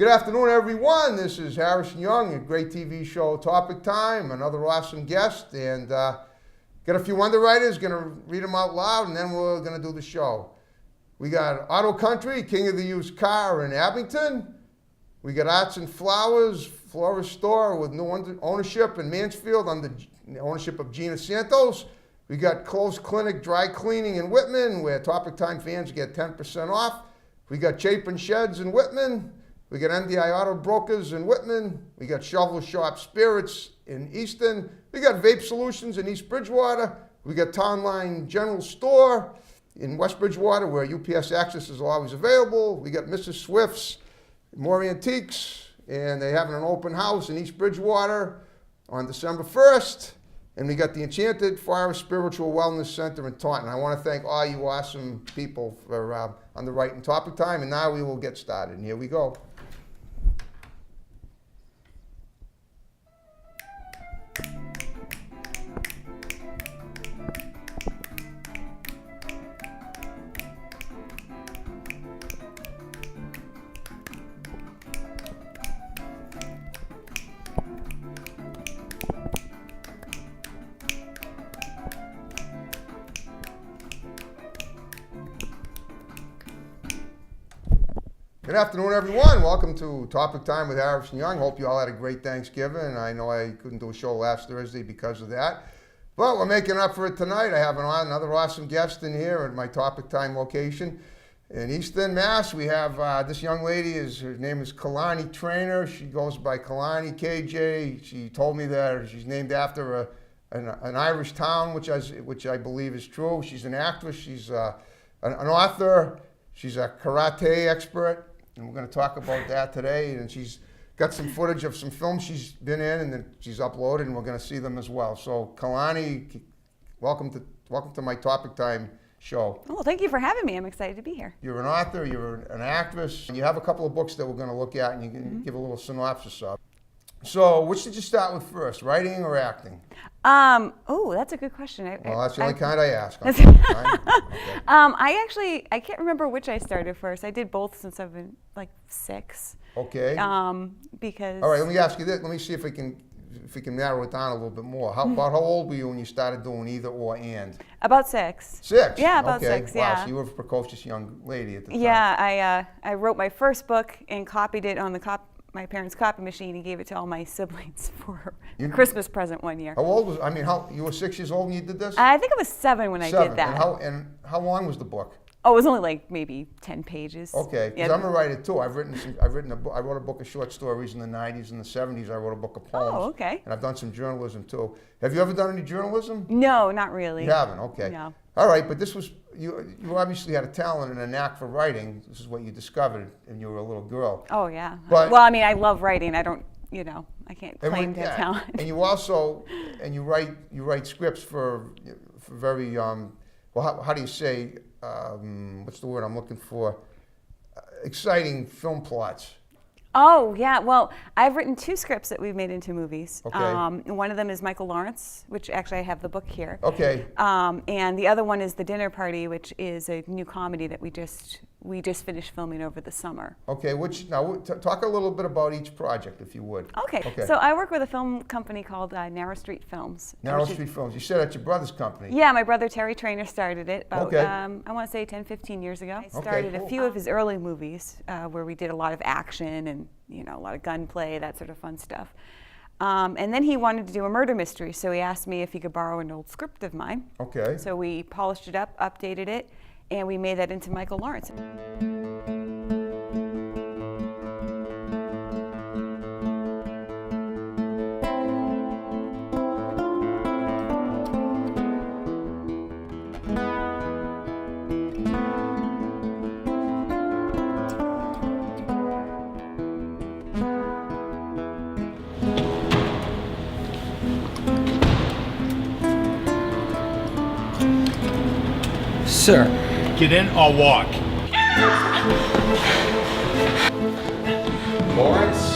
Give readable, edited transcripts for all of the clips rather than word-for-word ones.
Good afternoon, everyone. This is Harrison Young, a great TV show, Topic Time. Another awesome guest, and got a few underwriters. Going to read them out loud, and then we're going to do the show. We got Auto Country, king of the used car in Abington. We got Arts and Flowers, florist store with new ownership in Mansfield under the ownership of Gina Santos. We got Clothes Clinic Dry Cleaning in Whitman, where Topic Time fans get 10% off. We got Chapin Sheds in Whitman. We got MDI Auto Brokers in Whitman. We got Shovel Shop Spirits in Easton. We got Vape Solutions in East Bridgewater. We got Townline General Store in West Bridgewater, where UPS access is always available. We got Mrs. Swift's More Antiques, and they're having an open house in East Bridgewater on December 1st. And we got the Enchanted Forest Spiritual Wellness Center in Taunton. I want to thank all you awesome people for underwriting Topic Time, and now we will get started. And here we go. Good afternoon, everyone. Welcome to Topic Time with Harrison Young. Hope you all had a great Thanksgiving. I know I couldn't do a show last Thursday because of that, but we're making up for it tonight. I have another awesome guest in here at my Topic Time location in Easton, Mass. We have this young lady. Her name is Killarney Traynor. She goes by Killarney KJ. She told me that she's named after an Irish town, which I believe is true. She's an actress. She's an author. She's a karate expert. And we're going to talk about that today. And she's got some footage of some films she's been in, and then she's uploaded, and we're going to see them as well. So, Killarney, welcome to my Topic Time show. Well, thank you for having me. I'm excited to be here. You're an author, you're an actress, and you have a couple of books that we're going to look at, and you can give a little synopsis of. So, which did you start with first, writing or acting? Oh, that's a good question. Well, that's the only kind I ask. Okay. I can't remember which I started first. I did both since I've been like 6. Okay. Because. All right, let me ask you this. Let me see if we can narrow it down a little bit more. About how old were you when you started doing either or and? About 6. 6? Yeah, about okay. 6, Wow, yeah. so you were a precocious young lady at the time. Yeah, I wrote my first book and copied it on my parents' copy machine and gave it to all my siblings for a Christmas present one year. How old was, you were 6 years old when you did this? I think I was 7 when I did that. And how long was the book? Oh, it was only like maybe 10 pages. Okay, because yeah. I'm a writer too. I wrote a book of short stories in the 90s and the 70s. I wrote a book of poems. Oh, okay. And I've done some journalism too. Have you ever done any journalism? No, not really. You haven't, okay. No. All right, but this was, you obviously had a talent and a knack for writing. This is what you discovered when you were a little girl. Oh, yeah. But, well, I mean, I love writing. I don't, I can't claim to have talent. And you also, you write scripts for very, how do you say, what's the word I'm looking for? Exciting film plots. Oh, yeah. Well, I've written 2 scripts that we've made into movies. Okay. One of them is Michael Lawrence, which actually I have the book here. Okay. And the other one is The Dinner Party, which is a new comedy that we just finished filming over the summer. Okay. Talk a little bit about each project, if you would. Okay. So I work with a film company called Narrow Street Films. Narrow Street Films. You said that's your brother's company. Yeah, my brother Terry Traynor started it about, okay. I want to say 10, 15 years ago. I started a few of his early movies where we did a lot of action and a lot of gunplay, that sort of fun stuff. And then he wanted to do a murder mystery, so he asked me if he could borrow an old script of mine. Okay. So we polished it up, updated it, and we made that into Michael Lawrence. Sir. Get in or walk. Lawrence,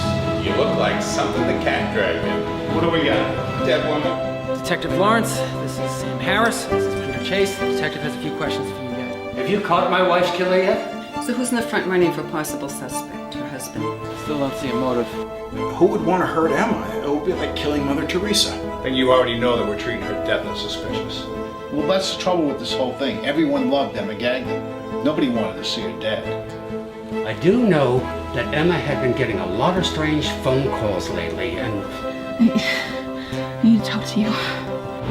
you look like something the cat dragged in. What do we got? Dead woman? Detective Lawrence, this is Sam Harris, this is Peter Chase. The detective has a few questions for you guys. Have you caught my wife's killer yet? So who's in the front running for possible suspect? Her husband. Still don't see a motive. Who would want to hurt Emma? It would be like killing Mother Teresa. Then you already know that we're treating her death as suspicious. Well, that's the trouble with this whole thing. Everyone loved Emma Gagnon. Nobody wanted to see her dead. I do know that Emma had been getting a lot of strange phone calls lately, and I need to talk to you.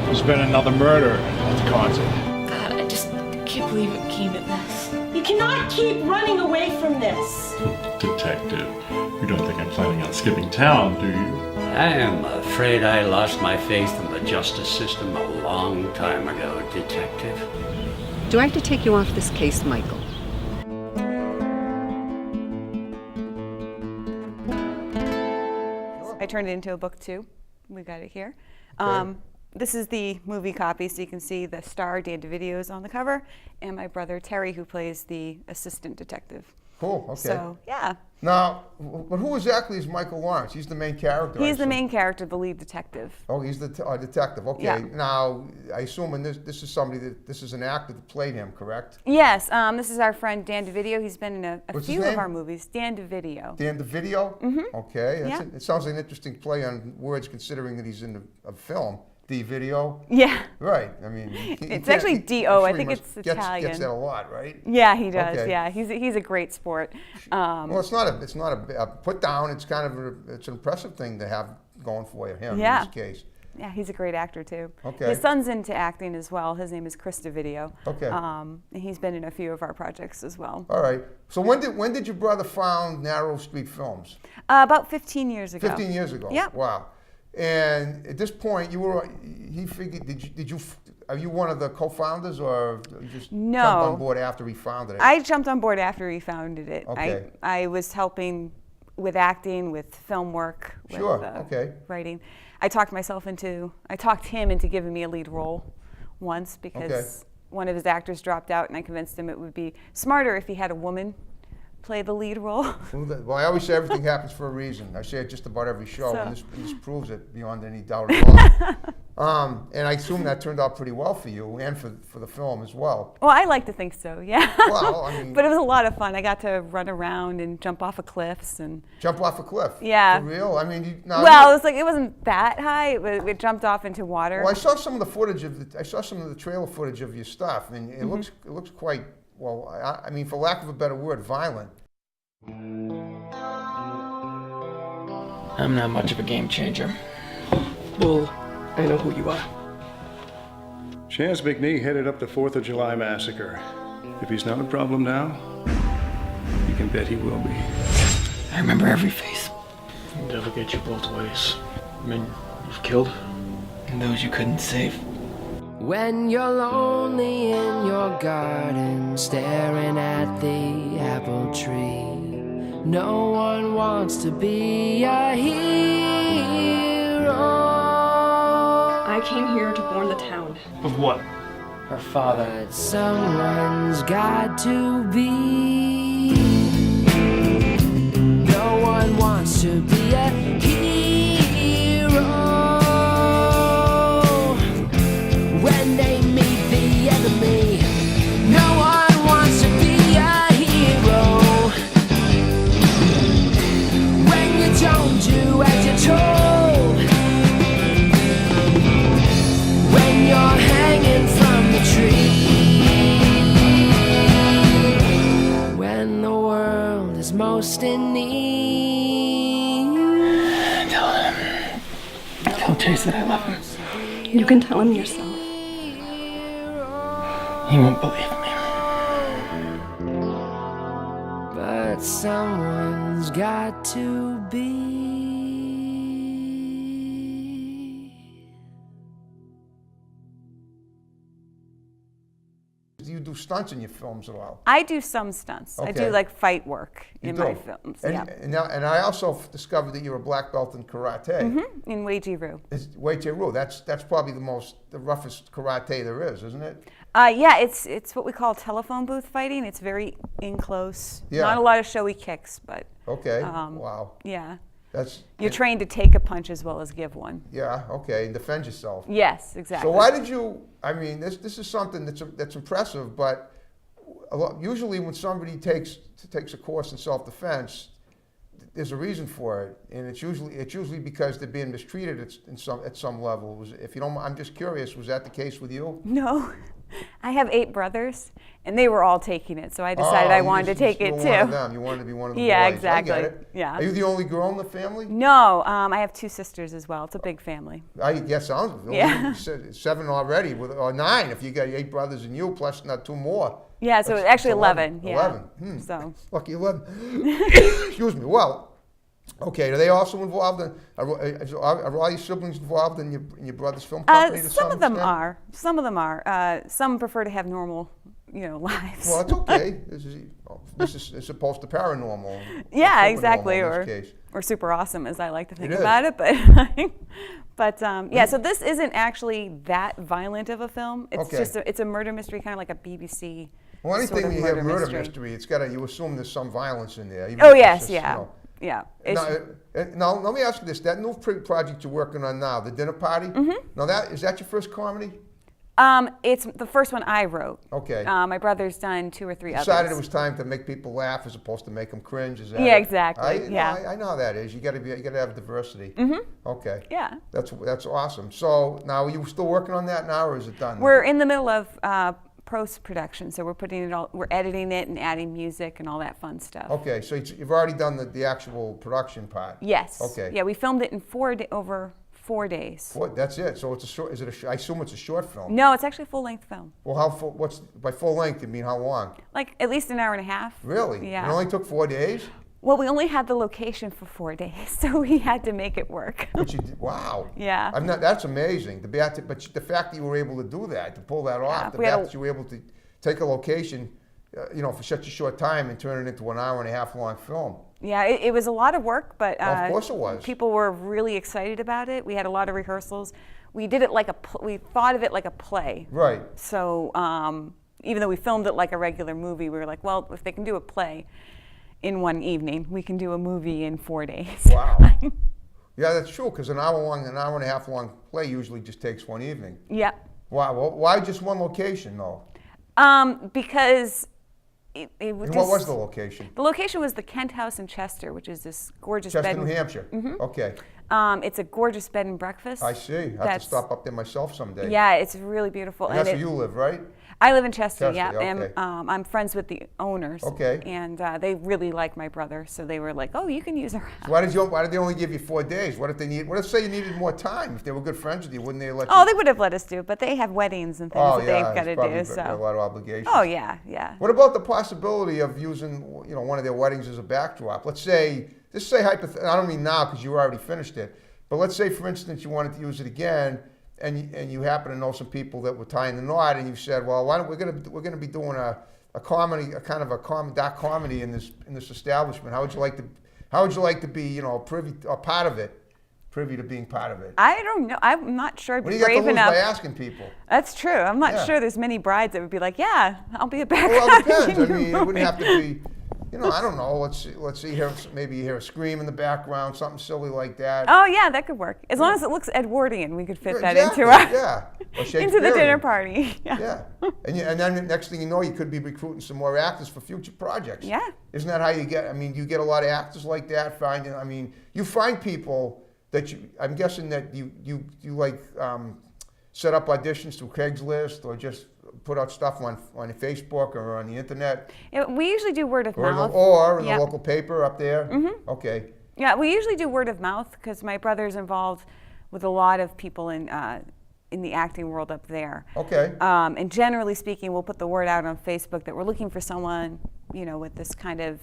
There's been another murder at the concert. God, I just can't believe it came to this. You cannot keep running away from this. Detective, you don't think I'm planning on skipping town, do you? I am afraid I lost my faith in the justice system a long time ago, Detective. Do I have to take you off this case, Michael? I turned it into a book too. We got it here. Okay. This is the movie copy, so you can see the star, Dan DeVito's on the cover, and my brother Terry, who plays the assistant detective. Cool, okay. So, yeah. Now, but who exactly is Michael Lawrence? He's the main character. He's the main character, the lead detective. Oh, he's the detective. Okay. Yeah. Now, I assume this is this is an actor that played him, correct? Yes, this is our friend Dan DeVito. He's been in a What's his few name? of our movies. Dan DeVito. Dan DeVito? Mm-hmm. Okay. Yeah. It sounds like an interesting play on words considering that he's in a film. DeVito? Yeah. Right. I mean, It's actually D.O. I think it's Italian. Gets that a lot, right? Yeah, he does. Okay. Yeah, he's a great sport. Well, it's not a put down. It's kind of it's an impressive thing to have going for him Yeah. in this case. Yeah, he's a great actor too. Okay. His son's into acting as well. His name is Chris DeVito. Okay. And he's been in a few of our projects as well. All right. So when did your brother found Narrow Street Films? About 15 years ago. 15 years ago. Yep. Wow. And at this point, he figured, are you one of the co-founders or you just No. jumped on board after he founded it? I jumped on board after he founded it. Okay. I was helping with acting, with film work, with Sure, okay. writing. I talked him into giving me a lead role once because one of his actors dropped out, and I convinced him it would be smarter if he had a woman play the lead role. Well, I always say everything happens for a reason. I say it just about every show, So. and this proves it beyond any doubt at all. And I assume that turned out pretty well for you and for the film as well. Well, I like to think so, yeah. Well, I mean, but it was a lot of fun. I got to run around and jump off of cliffs and. Jump off a cliff. Yeah. For real? I mean, it wasn't that high. It jumped off into water. Well, I saw some of the footage I saw some of the trailer footage of your stuff, and it looks quite well. I mean, for lack of a better word, violent. I'm not much of a game changer. Well, I know who you are. Chance McNee headed up the 4th of July massacre. If he's not a problem now, you can bet he will be. I remember every face. Devil get you both ways. I mean, you've killed, and those you couldn't save. When you're lonely in your garden, staring at the apple tree, no one wants to be a hero. I came here to warn the town. Of what? Her father. But someone's got to be. No one wants to be a hero. When they meet the enemy, no one wants to be a hero. When you don't do as you're told, when you're hanging from the tree, when the world is most in need. Tell Chase that I love him. You can tell him yourself. He won't believe me. But someone's got to be. Do you do stunts in your films at all? I do some stunts. I do Okay. like fight work You in do? my films. And, Yeah. and I also discovered that you're a black belt in karate. In Wei-Ji-Ru. It's Wei-Ji-Ru. That's probably the roughest karate there is, isn't it? Yeah, it's what we call telephone booth fighting. It's very in close. Yeah. Not a lot of showy kicks, but Okay. Wow. yeah. That's You're trained to take a punch as well as give one. yeah. Okay, and defend yourself. Yes, exactly. So why did you? I mean, this is something that's impressive, but usually when somebody takes a course in self-defense, there's a reason for it, and it's usually because they're being mistreated at some level. If you don't, I'm just curious, was that the case with you? No. I have 8 brothers, and they were all taking it, so I decided I wanted to take it too. One of them. You wanted to be one of the boys. Yeah, exactly. I get it. Yeah. Are you the only girl in the family? No, I have 2 sisters as well. It's a big family. I guess sounds. Yeah. 7 already, or 9 if you got 8 brothers and you plus not 2 more. Yeah, so That's actually 11. Yeah. 11. So. Lucky 11. Excuse me. Well. Okay, are they also involved in? Are all your siblings involved in your brother's film company? Some of them are. Some of them are. Some prefer to have normal, lives. Well, that's okay. This is supposed to paranormal. Yeah, exactly, or super awesome, as I like to think about it. But yeah. So this isn't actually that violent of a film. It's just it's a murder mystery, kind of like a BBC. Well, anything sort of when you have murder mystery, it's got you assume there's some violence in there. Oh yes, yeah. Yeah. Now, let me ask you this: that new project you're working on now, the dinner party. Mm-hmm. Now, is that your first comedy? It's the first one I wrote. Okay. My brother's done 2 or 3 others. Decided it was time to make people laugh as opposed to make them cringe. Is that Yeah, it? exactly. I know how that is. You got to have diversity. Mm-hmm. Okay. Yeah. That's awesome. So now, are you still working on that now, or is it done? We're in the middle of post-production, so we're editing it and adding music and all that fun stuff. Okay, so you've already done the actual production part. Yes. Okay. Yeah, we filmed it in over 4 days. That's it. So it's a short. I assume it's a short film. No, it's actually a full-length film. Well, by full length? You mean how long? Like at least an hour and a half. Really? Yeah. It only took 4 days? Well, we only had the location for 4 days, so we had to make it work. But you did, wow. Yeah. That's amazing. But the fact that you were able to do that, to pull that off, the fact that you were able to take a location, for such a short time and turn it into an hour and a half long film. Yeah, it was a lot of work, but of course it was. People were really excited about it. We had a lot of rehearsals. We did it we thought of it like a play. Right. So even though we filmed it like a regular movie, we were like, well, if they can do a play in one evening, we can do a movie in 4 days. Wow. Yeah, that's true, because an hour and a half long play usually just takes one evening. Yeah. Wow. Well, why just one location, though? Because it was. And what was the location? The location was the Kent House in Chester, which is this gorgeous Chester, bed. New Hampshire. Mm-hmm. Okay. It's a gorgeous bed and breakfast. I see. I have to stop up there myself someday. Yeah, it's really beautiful. And that's where you live, right? I live in Chester, yeah. Okay. And I'm friends with the owners. Okay. And they really like my brother, so they were like, "Oh, you can use our house." So why did they only give you 4 days? What if say you needed more time? If they were good friends with you, wouldn't they let you? Oh, they would have let us do, but they have weddings and things that they've got to do. So a lot of obligations. Oh yeah, yeah. What about the possibility of using one of their weddings as a backdrop? Let's say hypothetically. I don't mean now because you already finished it, but let's say for instance you wanted to use it again. And you happen to know some people that were tying the knot, and you said, "Well, why don't we're going to be doing a comedy, a kind of a dark comedy in this establishment? How would you like to be, privy or part of it, privy to being part of it?" I don't know. I'm not sure I'd be brave enough. By asking people. That's true. I'm not sure there's many brides that would be like, "Yeah, I'll be a background." Well, it depends. I mean, it wouldn't have to be. I don't know. Let's see. Maybe you hear a scream in the background, something silly like that. Oh yeah, that could work. As long as it looks Edwardian, we could fit that into into the dinner party. Yeah. And then the next thing you know, you could be recruiting some more actors for future projects. Yeah. Isn't that how you get? I mean, you get a lot of actors like that. You find people that I'm guessing that you like set up auditions through Craigslist or just put out stuff on Facebook or on the internet? Yeah, we usually do word of mouth. Or in the local paper up there? Mm-hmm. Okay. Yeah, we usually do word of mouth because my brother's involved with a lot of people in the acting world up there. Okay. And generally speaking, we'll put the word out on Facebook that we're looking for someone, with this kind of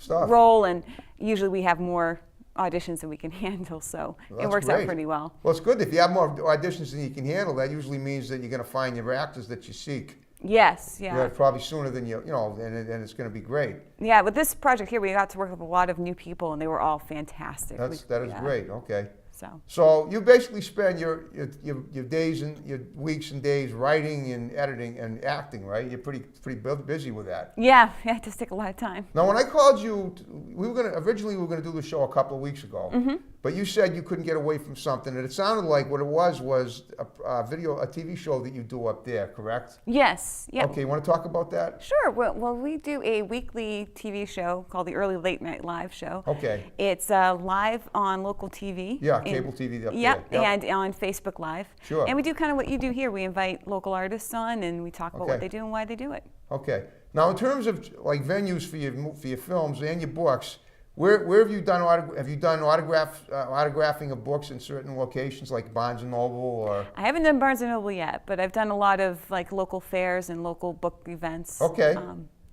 role, and usually we have more auditions than we can handle, so it works out pretty well. Well, it's good. If you have more auditions than you can handle, that usually means that you're going to find your actors that you seek. Yes, yeah. Probably sooner than and it's going to be great. Yeah, with this project here, we got to work with a lot of new people, and they were all fantastic. That is great. Okay. So you basically spend your days and your weeks and days writing and editing and acting, right? You're pretty busy with that. Yeah, it does take a lot of time. Now, when I called you, originally we were gonna do the show a couple of weeks ago, but you said you couldn't get away from something, and it sounded like what it was a TV show that you do up there, correct? Yes. Yeah. Okay, you want to talk about that? Sure. Well, we do a weekly TV show called the Early Late Night Live Show. Okay. It's live on local TV. Yeah, cable TV up Yep, there. and on Facebook Live. Sure. And we do kind of what you do here. We invite local artists on, and we talk about what they do and why they do it. Okay. Now, in terms of like venues for your films and your books, where have you done autographing of books in certain locations like Barnes and Noble or? I haven't done Barnes and Noble yet, but I've done a lot of like local fairs and local book events. Okay.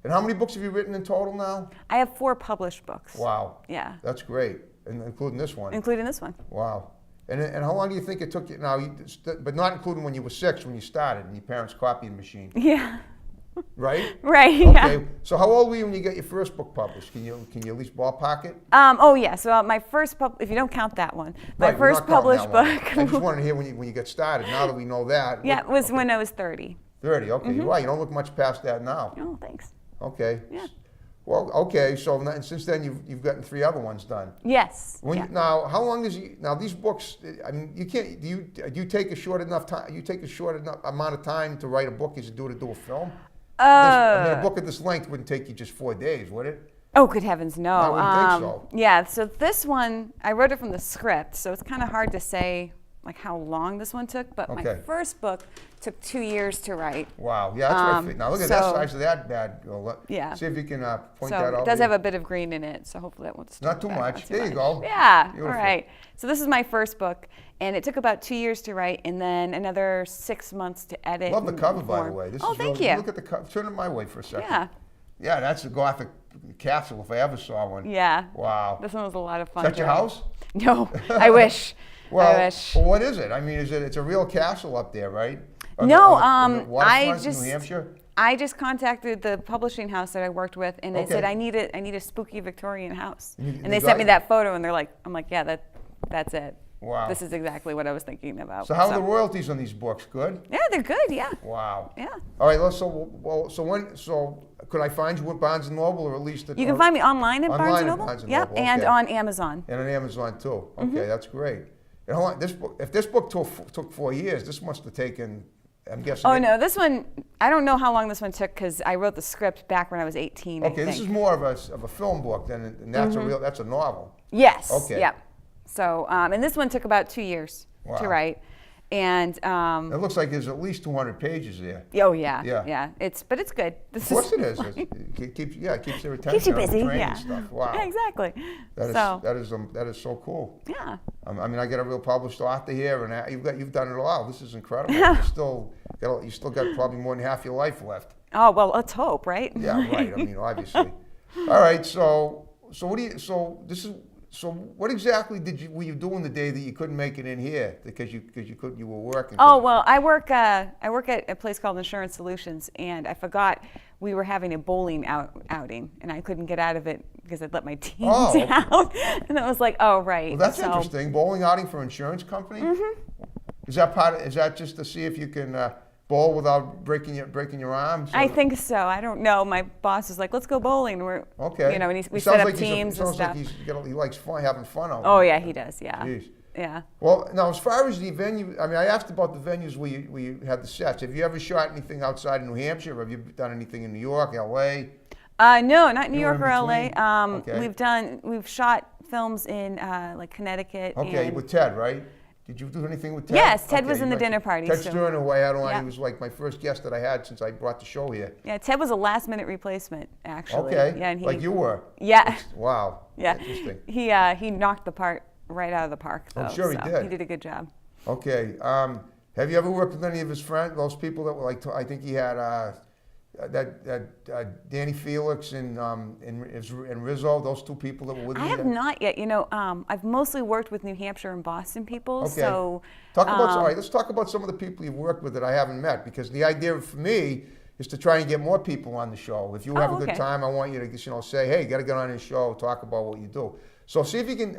And how many books have you written in total now? I have 4 published books. Wow. Yeah. That's great, and including this one. Including this one. Wow. And how long do you think it took you now? But not including when you were 6 when you started and your parents' copying machine. Yeah. Right? Right, yeah. Okay, so how old were you when you got your first book published? Can you at least ballpark it? Oh yeah, so my first if you don't count that one, my first published book. I just wanted to hear when you got started. Now that we know that. Yeah, it was when I was 30. 30, okay. Wow, you don't look much past that now. Oh, thanks. Okay. Yeah. Well, okay, so since then you've gotten 3 other ones done. Yes. Now, how long now these books, I mean, you can't, do you take a short enough time, amount of time to write a book as you do to do a film? I mean, a book of this length wouldn't take you just 4 days, would it? Oh, good heavens, no. I wouldn't think so. Yeah, so this one, I wrote it from the script, so it's kind of hard to say like how long this one took, but my first book took 2 years to write. Wow, yeah, that's what I think. Now look at that size of that bad girl. Yeah. See if you can point that out. So it does have a bit of green in it, so hopefully that won't not too much. There you go. Yeah, beautiful. All right. So this is my first book, and it took about 2 years to write, and then another 6 months to edit. Love the cover, by the way. This is thank really, you. Look at the cover. Turn it my way for a second. Yeah. Yeah, that's a Gothic Castle if I ever saw one. Yeah. Wow. This one was a lot of fun. Is that your house? No, I wish. Well, I wish. Well, what is it? I mean, it's a real castle up there, right? No, I just contacted the publishing house that I worked with, and they said I need a spooky Victorian house, and they sent me that photo, and I'm like, yeah, that's it. Wow. This is exactly what I was thinking about. So how are the royalties on these books? Good? Yeah, they're good. Yeah. Wow. Yeah. All right. So could I find you at Barnes and Noble, or at least you can find me online at Barnes and Noble. Yep, and on Amazon. And on Amazon too. Okay, that's great. And how long, if this book took 4 years, this must have taken, I'm guessing. Oh no, this one, I don't know how long this one took because I wrote the script back when I was 18. Okay, this is more of a film book and that's that's a novel. Yes. Okay. Yeah. So and this one took about 2 years to write, and it looks like there's at least 200 pages there. Oh yeah. Yeah. But it's good. Of course it is. It keeps their attention. Keeps you busy. And stuff. Wow. Yeah, exactly. That is so cool. Yeah. I mean, I got a real published author here, and you've done it all. This is incredible. You still got probably more than half your life left. Oh well, let's hope, right? Yeah, right. I mean, obviously. All right. So what exactly were you doing the day that you couldn't make it in here because you were working? Oh well, I work at a place called Insurance Solutions, and I forgot we were having a bowling outing, and I couldn't get out of it because I'd let my team down, and I was like, oh right. Well, that's interesting. Bowling outing for insurance company. Mm-hmm. Is that just to see if you can bowl without breaking your arms? I think so. I don't know. My boss is like, let's go bowling. We're okay. And we set up teams and stuff. Like he likes having fun out there. Oh yeah, he does. Yeah. Jeez. Yeah. Well, now as far as the venue, I mean, I asked about the venues where you had the sets. Have you ever shot anything outside of New Hampshire? Or have you done anything in New York, L.A.? No, not New York or L.A. Okay. We've shot films in like Connecticut. Okay, with Ted, right? Did you do anything with Ted? Yes, Ted was in the dinner party. Ted Stern, who I had on, he was like my first guest that I had since I brought the show here. Yeah, Ted was a last-minute replacement, actually. Okay, yeah, and like you were. Yeah. Wow. Yeah. Interesting. He knocked the part right out of the park, though. I'm sure he did. He did a good job. Okay. Have you ever worked with any of his friends, those people that were like, I think he had Danny Felix and Rizzo, those two people that were with me? I have not yet. I've mostly worked with New Hampshire and Boston people. Okay. So all right, let's talk about some of the people you've worked with that I haven't met, because the idea for me is to try and get more people on the show. If you have a good time, I want you to say, hey, you got to get on this show, talk about what you do. So see if you can.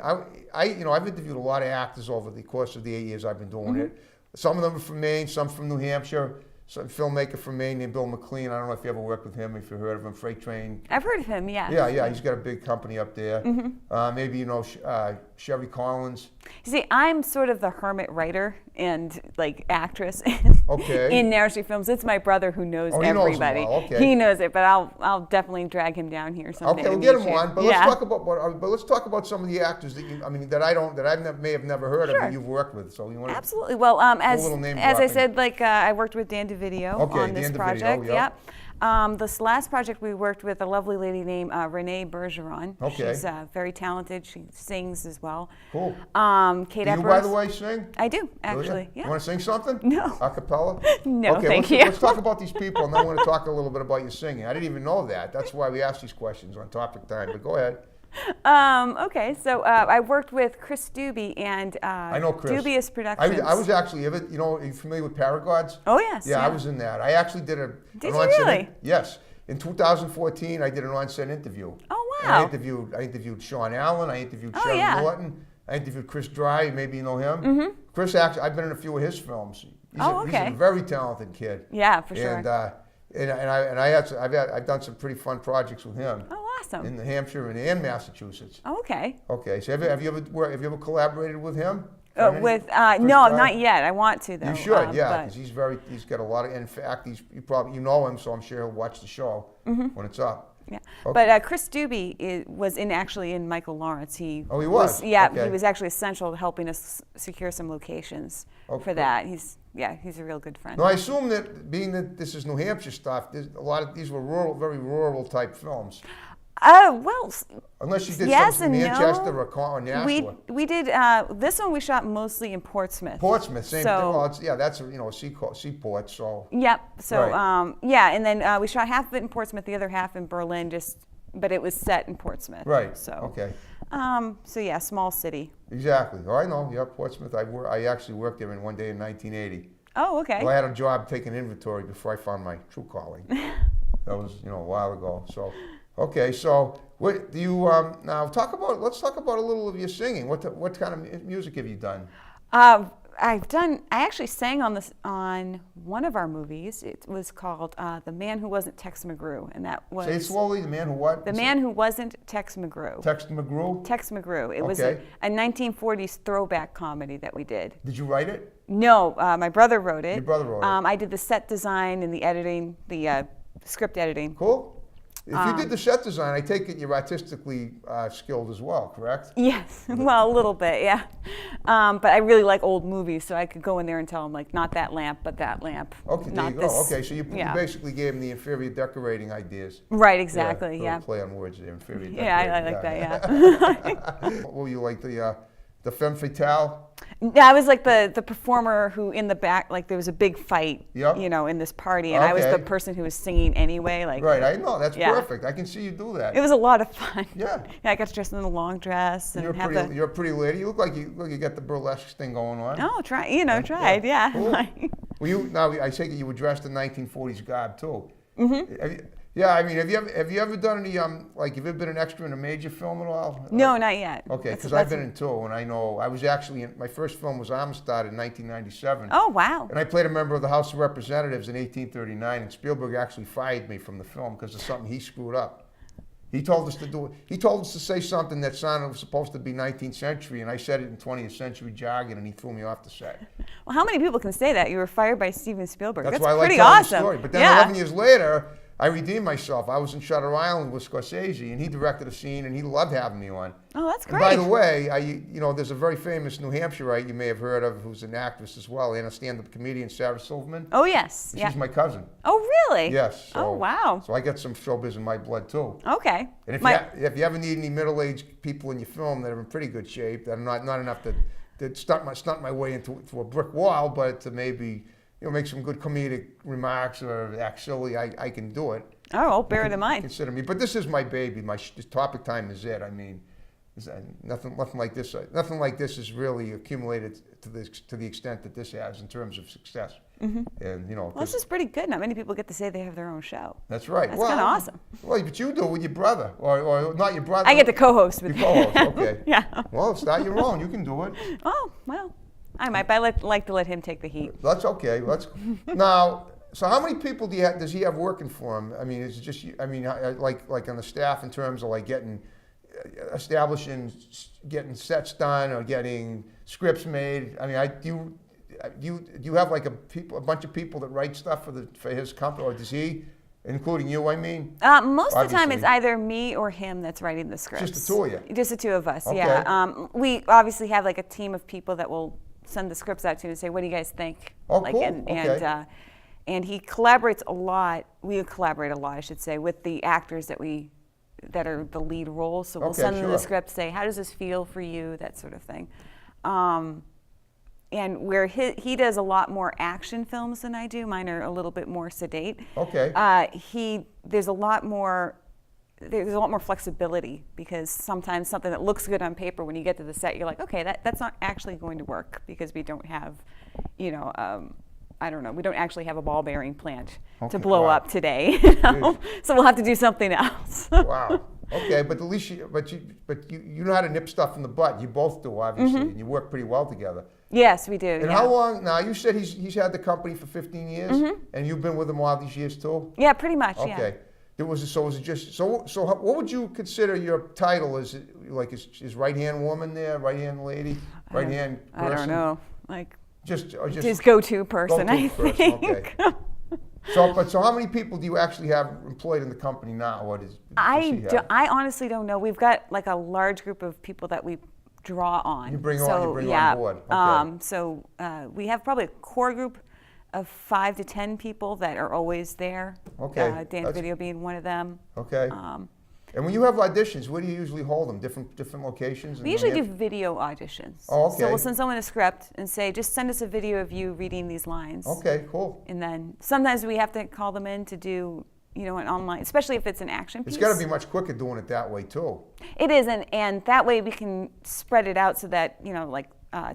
I've interviewed a lot of actors over the course of the 8 years I've been doing it. Some of them are from Maine, some from New Hampshire. Some filmmaker from Maine named Bill McLean. I don't know if you ever worked with him, if you heard of him, Freight Train. I've heard of him, yeah. Yeah, he's got a big company up there. Maybe you know Sherry Collins. You see, I'm sort of the hermit writer and like actress in narrative films. It's my brother who knows everybody. Knows well. Okay. He knows it, but I'll definitely drag him down here someday. Okay, we'll get him on. But let's talk about some of the actors that I may have never heard of that you've worked with. So you want absolutely. Well, as I said, I worked with Dan DeVito on this project. This last project we worked with a lovely lady named Renee Bergeron. Okay. She's very talented. She sings as well. Cool. Kate Do you, by the way, sing? I do, actually. Yeah. You want to sing something? No. A cappella? No, okay, thank you. Let's talk about these people, and then I want to talk a little bit about your singing. I didn't even know that. That's why we ask these questions on Topic Time, but go ahead. Okay, so I worked with Chris Doobie and I know Chris. Dubious Productions. I was actually, are you familiar with Paragods? Oh, yes. Yeah, I was in that. I actually did an Did you really? Yes. In 2014, I did an on-set interview. Oh, And I interviewed Sean Allen. I interviewed Sharon Norton. I interviewed Chris Dry. Maybe you know him. Chris, actually, I've been in a few of his films. He's a very talented kid. Yeah, for sure. I've done some pretty fun projects with him. Oh, awesome. In New Hampshire and Massachusetts. Oh, okay. Okay. So have you ever collaborated with him? No, not yet. I want to though. You should, because he's got a lot of. In fact, you know him, so I'm sure he'll watch the show when it's up. Yeah, okay. But Chris Doobie was actually in Michael Lawrence. He was. Yeah, okay. He was actually essential to helping us secure some locations for that. He's a real good friend. No, I assume that being that this is New Hampshire stuff, these were very rural type films. Well, unless you did yes something in and Manchester no. or Nashua. We did this one. We shot mostly in Portsmouth. Portsmouth, same thing. Well, that's a seaport. So. Yep. So right. and then we shot half of it in Portsmouth, the other half in Berlin. But it was set in Portsmouth. Right. So. Okay. So yeah, small city. Exactly. Oh, I know. Yeah, Portsmouth. I actually worked there one day in 1980. Oh, okay. Well, I had a job taking inventory before I found my true calling. That was a while ago. So. Okay, so what do you now talk about? Let's talk about a little of your singing. What kind of music have you done? I actually sang on one of our movies. It was called "The Man Who Wasn't Tex McGrew," and that was. Say it slowly. The man who what? The Man Who Wasn't Tex McGrew. Tex McGrew. Tex McGrew. It was a 1940s throwback comedy that we did. Did you write it? No, my brother wrote it. Your brother wrote it. I did the set design and the editing, the script editing. Cool. If you did the set design, I take it you're artistically skilled as well, correct? Yes, well, a little bit, yeah. But I really like old movies, so I could go in there and tell them, not that lamp, but that lamp. Okay, there you go. Okay, so you basically gave them the inferior decorating ideas. Right, exactly, yeah. Play on words there, inferior decorating. Yeah, I like that, yeah. What were you like, the femme fatale? I was like the performer who in the back, there was a big fight, in this party, and I was the person who was singing anyway. Right, I know, that's perfect. I can see you do that. It was a lot of fun. Yeah. I got dressed in a long dress. And you're a pretty lady. You look like you got the burlesque thing going on. Oh, tried, yeah. Cool. I take it you were dressed in 1940s garb too. Mm-hmm. Yeah, I mean, have you ever done any have you ever been an extra in a major film at all? No, not yet. Okay, because I've been in two, and I know I was actually my first film was Amistad in 1997. Oh, wow! And I played a member of the House of Representatives in 1839, and Spielberg actually fired me from the film because of something he screwed up. He told us to do it. He told us to say something that was supposed to be 19th century, and I said it in 20th century jargon, and he threw me off the set. Well, how many people can say that? You were fired by Steven Spielberg. That's why I pretty like awesome. The story. But then 11 years later, I redeemed myself. I was in Shutter Island with Scorsese, and he directed a scene, and he loved having me on. Oh, that's great. And by the way, there's a very famous New Hampshireite you may have heard of, who's an actress as well, and a stand-up comedian, Sarah Silverman. Oh, yes. She's my cousin. Oh, really? Yes. Oh, wow. So I got some showbiz in my blood, too. Okay. And if you ever need any middle-aged people in your film that are in pretty good shape, that are not enough to stunt my way into a brick wall, but to maybe make some good comedic remarks or act silly, I can do it. Oh, I'll bear it in mind. Consider me. But this is my baby. This Topic Time is it. I mean, Nothing like this. Nothing like this is really accumulated to the extent that this has in terms of success. Mm-hmm. And well, this is pretty good. Not many people get to say they have their own show. That's right. That's kind of awesome. Well, but you do with your brother, or not your brother. I get to co-host with you. Co-host, okay. Yeah. Well, start your own. You can do it. Oh well, I might. But I like to let him take the heat. That's okay. Now. So how many people does he have working for him? I mean, is it just? I mean, like on the staff in terms of like establishing, getting sets done or getting scripts made. I mean, do you have like a bunch of people that write stuff for his company, or does he, including you? I mean, most of the time it's either me or him that's writing the scripts. Just the two of you. Just the two of us. Okay. Yeah. We obviously have like a team of people that will send the scripts out to and say, "What do you guys think?" Oh, cool. And he collaborates a lot. We collaborate a lot, I should say, with the actors that are the lead roles. So we'll send them the script, say, "How does this feel for you?" That sort of thing. And where he does a lot more action films than I do. Mine are a little bit more sedate. Okay. There's a lot more flexibility, because sometimes something that looks good on paper, when you get to the set, you're like, okay, that's not actually going to work, because we don't have, I don't know, we don't actually have a ball bearing plant to blow up today. So we'll have to do something else. Wow. Okay, but at least you know how to nip stuff in the butt. You both do, obviously, and you work pretty well together. Yes, we do. And how long? Now you said he's had the company for 15 years, and you've been with him all these years too. Yeah, pretty much. Okay. Yeah. What would you consider your title? Is it like his right hand woman there, right hand lady, right hand person? I don't know. Like just his go-to person, I think. Okay. So how many people do you actually have employed in the company now? I honestly don't know. We've got like a large group of people that we draw on. You bring on board. Okay. We have probably a core group of 5 to 10 people that are always there. Okay. Dance Video being one of them. Okay. And when you have auditions, where do you usually hold them? Different locations? We usually do video auditions. Oh, okay. So we'll send someone a script and say, just send us a video of you reading these lines. Okay, cool. And then sometimes we have to call them in to do, an online, especially if it's an action piece. It's got to be much quicker doing it that way too. It is, and that way we can spread it out so that,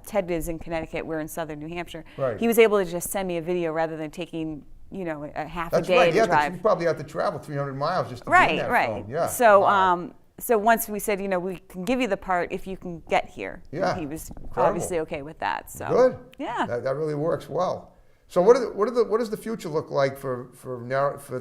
Ted is in Connecticut, we're in southern New Hampshire. Right. He was able to just send me a video rather than taking a half a day to drive. That's right. You probably have to travel 300 miles just to get in that film. Yeah. So, so once we said, we can give you the part if you can get here. Yeah. He was Incredible. Obviously okay with that. So. Good. Yeah. That really works well. So what does the future look like for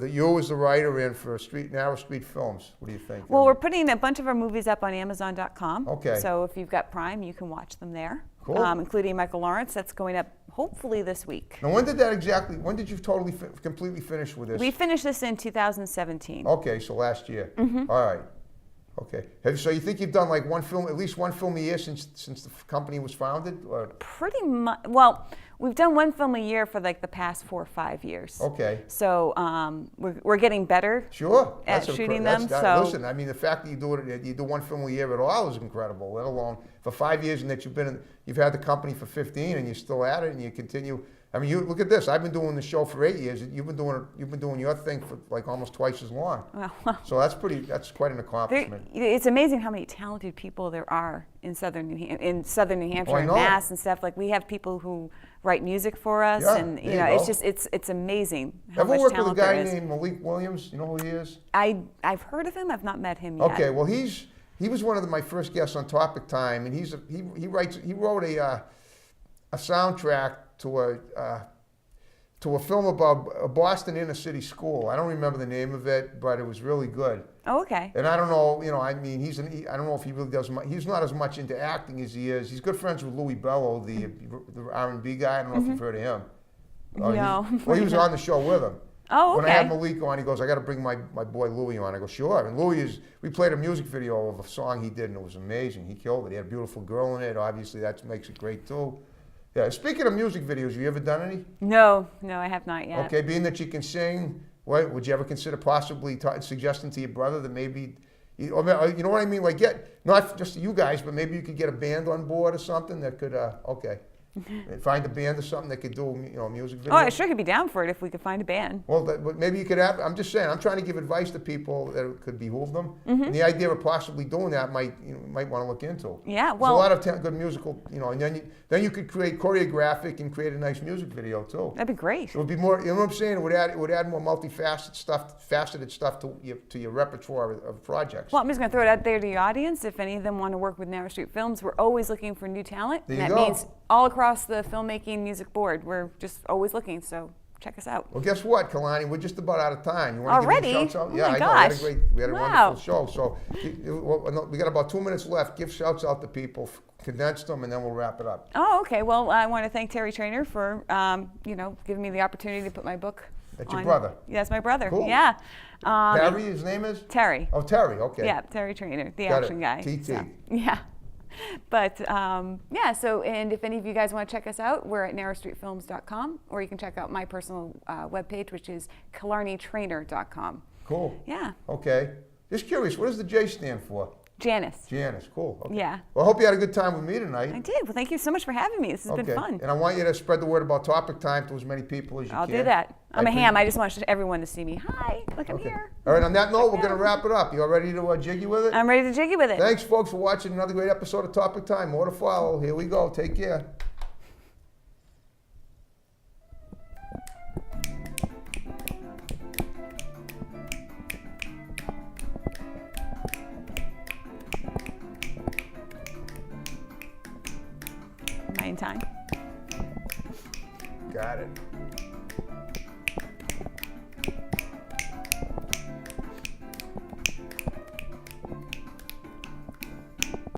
you as the writer and for Narrow Street Films? What do you think? Well, we're putting a bunch of our movies up on Amazon.com. Okay. So if you've got Prime, you can watch them there. Cool. Including Michael Lawrence. That's going up hopefully this week. Now, when did you totally completely finish with this? We finished this in 2017. Okay, so last year. Mm-hmm. All right. Okay. So you think you've done like at least one film a year since the company was founded? Or? Pretty much. Well, we've done one film a year for like the past 4 or 5 years. Okay. So we're getting better. Sure. At shooting them. Listen, I mean, the fact that you do one film a year at all is incredible. Let alone for 5 years and that you've had the company for 15 and you're still at it and you continue. I mean, you look at this. I've been doing the show for 8 years. You've been doing your thing for like almost twice as long. Well, so that's quite an accomplishment. It's amazing how many talented people there are in southern New Hampshire and Mass and stuff. Like we have people who write music for us, and it's just it's amazing how Ever much worked talent with a guy there is. named Malik Williams? You know who he is? I've heard of him. I've not met him yet. Okay, well he was one of my first guests on Topic Time, and he wrote a soundtrack to a film about a Boston inner city school. I don't remember the name of it, but it was really good. Oh, okay. And I don't know, I mean, I don't know if he really does much. He's not as much into acting as he is. He's good friends with Louis Bello, the R&B guy. I don't know if you've heard of him. No. Well, he was on the show with him. Oh, okay. When I had Malik on, he goes, I got to bring my boy Louis on. I go, sure. And we played a music video of a song he did, and it was amazing. He killed it. He had a beautiful girl in it. Obviously, that makes it great, too. Yeah, speaking of music videos, have you ever done any? No, I have not yet. Okay, being that you can sing, would you ever consider possibly suggesting to your brother that maybe, you know what I mean? Like not just you guys, but maybe you could get a band on board or something that could, okay. And find a band or something that could do, a music video. Oh, I sure could be down for it if we could find a band. Well, but maybe you could have. I'm just saying. I'm trying to give advice to people that it could behoove them. And the idea of possibly doing that might want to look into. Yeah, There's well, a lot of good musical, and then you could create choreographic and create a nice music video too. that'd be great. It would be more. You know what I'm saying? It would add more multifaceted stuff to your repertoire of projects. Well, I'm just going to throw it out there to the audience. If any of them want to work with Narrow Street Films, we're always looking for new talent. There you that go. means all across the filmmaking music board. We're just always looking, so check us out. Well, guess what, Killarney? We're just about out of time. You want to Already? give me shouts out? Oh Yeah, my I gosh. know. We had a Wow. wonderful show. So we got about 2 minutes left. Give shouts out to people, condense them, and then we'll wrap it up. Oh, okay. Well, I want to thank Terry Traynor for, giving me the opportunity to put my book That's on. your brother? Yeah, that's my brother. Cool. Yeah. Terry, his name is? Terry. Oh, Terry, okay. Yeah, Terry Traynor, the Got action it. guy. TT. So, yeah. But, and if any of you guys want to check us out, we're at narrowstreetfilms.com, or you can check out my personal webpage, which is killarneytraynor.com. Cool. Yeah. Okay. Just curious, what does the J stand for? Janice. Janice, cool. Okay. Yeah. Well, I hope you had a good time with me tonight. I did. Well, thank you so much for having me. This has been fun. And I want you to spread the word about Topic Time to as many people as you I'll can. do that. I'm a ham. I just want everyone to see me. Hi, look, I'm here. All right, on that note, we're going to wrap it up. You all ready to jiggy with it? I'm ready to jiggy with it. Thanks, folks, for watching another great episode of Topic Time. More to follow. Here we go. Take care. Am I in time? Got it.